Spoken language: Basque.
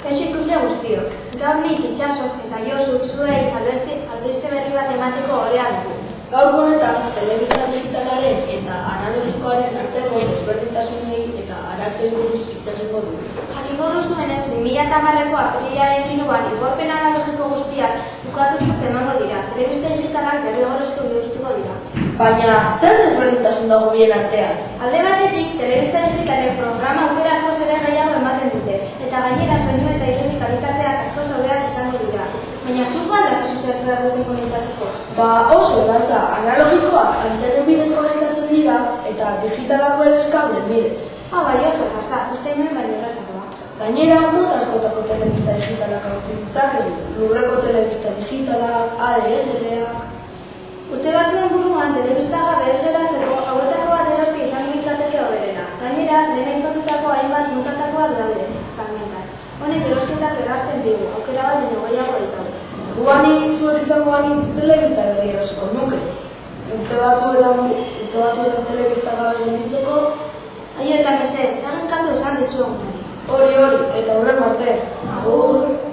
Kaixo ikusle guztiok, gaur nik Itxasok eta Josuk zuei albiste berri bat emateko orea dugu. Gaur honetan, telebista digitalaren eta analogikoaren arteko desberdintasunei eta arazoei buruz hitz egingo dugu. Jakingo duzuenez, 2010ko apirilaren 3an igorpen analogiko guztiak bukatutzat emango dira, telebista digitalak derrigorrezko bihurtuko dira. Baina, zer desberdintasun dago bien artean? Alde batetik, telebista digitalen programa aukera askoz ere gehiago ematen dute, eta gainera soinu eta irudi kalitateak askoz hobeak izango dira. Baina zuk dakizu zer behar duten konektatzeko? Oso erraza, analogikoak antenen bidez konektatzen dira eta digitalako ere kablen bidez. Bai, oso erraza, uste hemen baino errazagoa. Gainera, mota askotako telebista digitalak aurki ditzakegu, lurreko telebista digitalak, ADSL-ak. Urte batzuen buruan, telebista gabe ez geratzeko hauetako bat eroste izango litzateke hoberena. Gainera, lehen aipatutako hainbat mutatakoak daude, salmentan. Honek erosketak errazten digu, aukera bat baino gehiago ditaude. Orduan zuek izango banitz telebista berri erosiko nuke. Urte batzuetan telebista gabe gelditzeko. Aio eta mesez, zaren kasu esan dizuegunari. Hori, eta hurrengo arte. Agur!